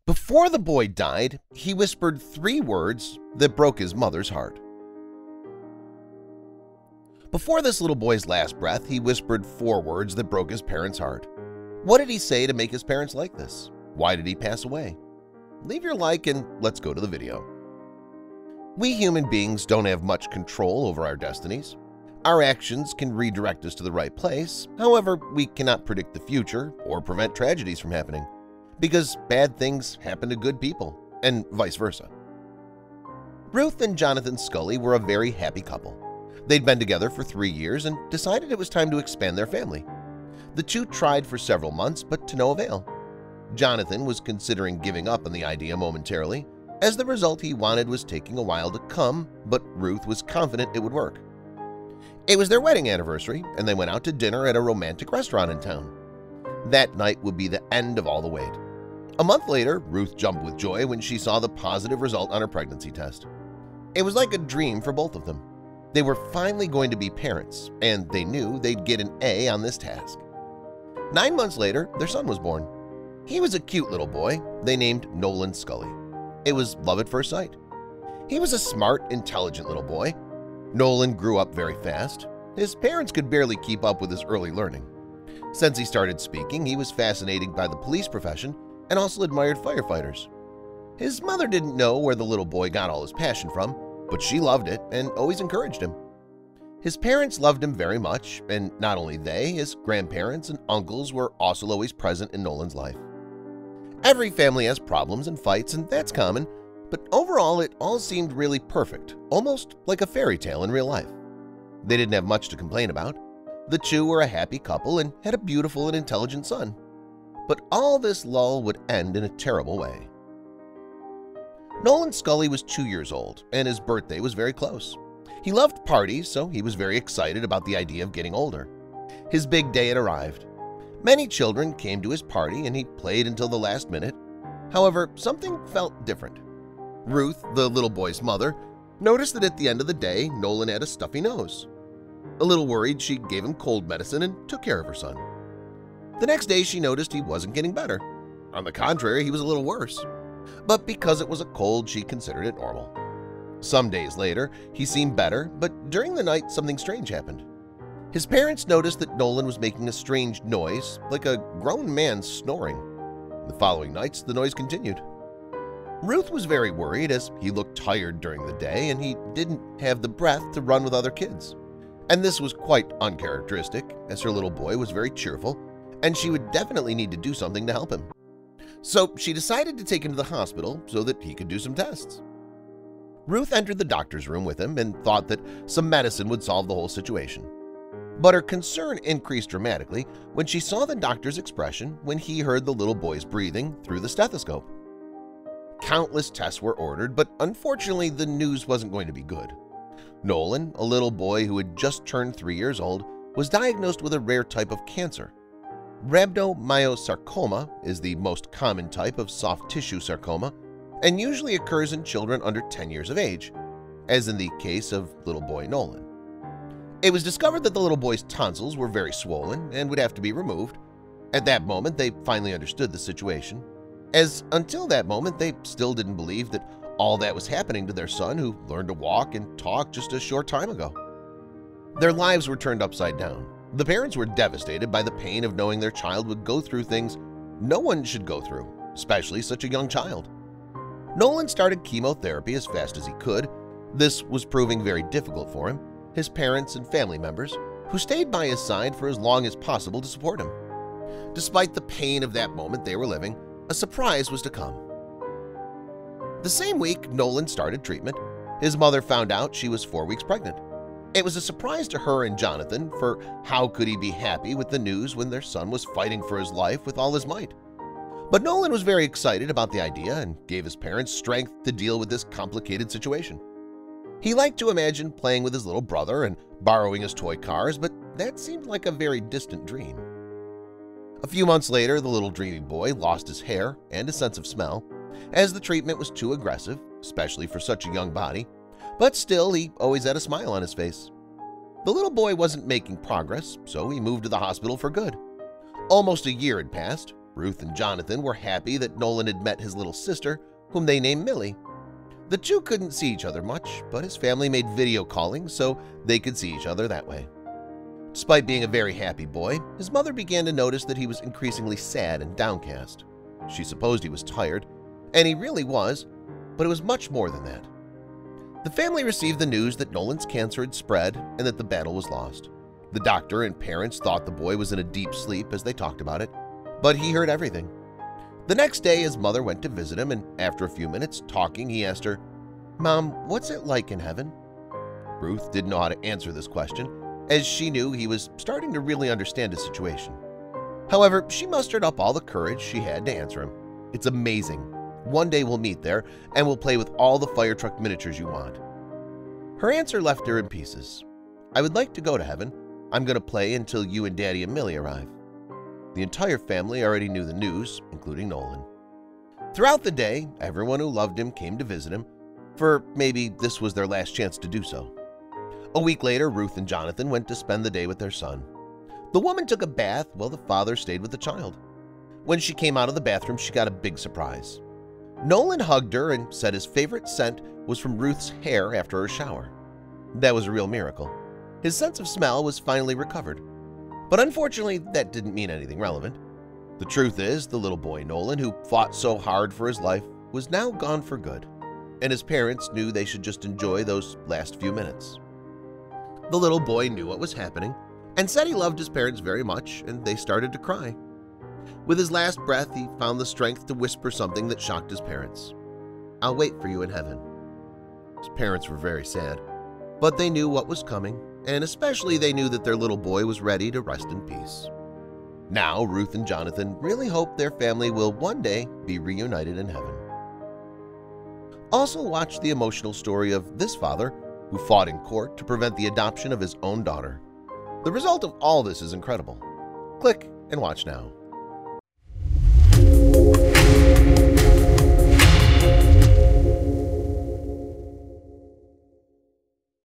Before the boy died, he whispered 3 words that broke his mother's heart. Before this little boy's last breath, he whispered 4 words that broke his parents' heart. What did he say to make his parents like this? Why did he pass away? Leave your like and let's go to the video. We human beings don't have much control over our destinies. Our actions can redirect us to the right place, however, we cannot predict the future or prevent tragedies from happening, because bad things happen to good people, and vice versa. Ruth and Jonathan Scully were a very happy couple. They'd been together for 3 years and decided it was time to expand their family. The two tried for several months, but to no avail. Jonathan was considering giving up on the idea momentarily, as the result he wanted was taking a while to come, but Ruth was confident it would work. It was their wedding anniversary, and they went out to dinner at a romantic restaurant in town. That night would be the end of all the wait. A month later, Ruth jumped with joy when she saw the positive result on her pregnancy test. It was like a dream for both of them. They were finally going to be parents, and they knew they'd get an A on this task. 9 months later, their son was born. He was a cute little boy they named Nolan Scully. It was love at first sight. He was a smart, intelligent little boy. Nolan grew up very fast. His parents could barely keep up with his early learning. Since he started speaking, he was fascinated by the police profession and also admired firefighters. His mother didn't know where the little boy got all his passion from, but she loved it and always encouraged him. His parents loved him very much, and not only they, his grandparents and uncles were also always present in Nolan's life. Every family has problems and fights, and that's common, but overall it all seemed really perfect, almost like a fairy tale in real life. They didn't have much to complain about. The two were a happy couple and had a beautiful and intelligent son. But all this lull would end in a terrible way. Nolan Scully was 2 years old, and his birthday was very close. He loved parties, so he was very excited about the idea of getting older. His big day had arrived. Many children came to his party, and he played until the last minute. However, something felt different. Ruth, the little boy's mother, noticed that at the end of the day, Nolan had a stuffy nose. A little worried, she gave him cold medicine and took care of her son. The next day, she noticed he wasn't getting better. On the contrary, he was a little worse. But because it was a cold, she considered it normal. Some days later, he seemed better, but during the night, something strange happened. His parents noticed that Nolan was making a strange noise, like a grown man snoring. The following nights, the noise continued. Ruth was very worried as he looked tired during the day and he didn't have the breath to run with other kids. And this was quite uncharacteristic, as her little boy was very cheerful, and she would definitely need to do something to help him. So she decided to take him to the hospital so that he could do some tests. Ruth entered the doctor's room with him and thought that some medicine would solve the whole situation. But her concern increased dramatically when she saw the doctor's expression when he heard the little boy's breathing through the stethoscope. Countless tests were ordered, but unfortunately the news wasn't going to be good. Nolan, a little boy who had just turned 3 years old, was diagnosed with a rare type of cancer. Rhabdomyosarcoma is the most common type of soft tissue sarcoma and usually occurs in children under 10 years of age, as in the case of little boy Nolan. It was discovered that the little boy's tonsils were very swollen and would have to be removed. At that moment, they finally understood the situation, as until that moment they still didn't believe that all that was happening to their son who learned to walk and talk just a short time ago. Their lives were turned upside down. The parents were devastated by the pain of knowing their child would go through things no one should go through, especially such a young child. Nolan started chemotherapy as fast as he could. This was proving very difficult for him, his parents and family members, who stayed by his side for as long as possible to support him. Despite the pain of that moment they were living, a surprise was to come. The same week Nolan started treatment, his mother found out she was 4 weeks pregnant. It was a surprise to her and Jonathan, for how could he be happy with the news when their son was fighting for his life with all his might? But Nolan was very excited about the idea and gave his parents strength to deal with this complicated situation. He liked to imagine playing with his little brother and borrowing his toy cars, but that seemed like a very distant dream. A few months later, the little dreamy boy lost his hair and his sense of smell, as the treatment was too aggressive, especially for such a young body, but still he always had a smile on his face. The little boy wasn't making progress, so he moved to the hospital for good. Almost a year had passed. Ruth and Jonathan were happy that Nolan had met his little sister, whom they named Millie. The two couldn't see each other much, but his family made video calling so they could see each other that way. Despite being a very happy boy, his mother began to notice that he was increasingly sad and downcast. She supposed he was tired, and he really was, but it was much more than that. The family received the news that Nolan's cancer had spread and that the battle was lost. The doctor and parents thought the boy was in a deep sleep as they talked about it, but he heard everything. The next day, his mother went to visit him, and after a few minutes talking, he asked her, "Mom, what's it like in heaven?" Ruth didn't know how to answer this question, as she knew he was starting to really understand his situation. However, she mustered up all the courage she had to answer him. "It's amazing. One day we'll meet there, and we'll play with all the fire truck miniatures you want." Her answer left her in pieces. "I would like to go to heaven. I'm going to play until you and Daddy and Millie arrive." The entire family already knew the news, including Nolan. Throughout the day, everyone who loved him came to visit him, for maybe this was their last chance to do so. A week later, Ruth and Jonathan went to spend the day with their son. The woman took a bath while the father stayed with the child. When she came out of the bathroom, she got a big surprise. Nolan hugged her and said his favorite scent was from Ruth's hair after her shower. That was a real miracle. His sense of smell was finally recovered. But unfortunately, that didn't mean anything relevant. The truth is, the little boy Nolan, who fought so hard for his life, was now gone for good, and his parents knew they should just enjoy those last few minutes. The little boy knew what was happening and said he loved his parents very much, and they started to cry. With his last breath, he found the strength to whisper something that shocked his parents. "I'll wait for you in heaven." His parents were very sad, but they knew what was coming, and especially they knew that their little boy was ready to rest in peace. Now, Ruth and Jonathan really hope their family will one day be reunited in heaven. Also watch the emotional story of this father who fought in court to prevent the adoption of his own daughter. The result of all this is incredible. Click and watch now.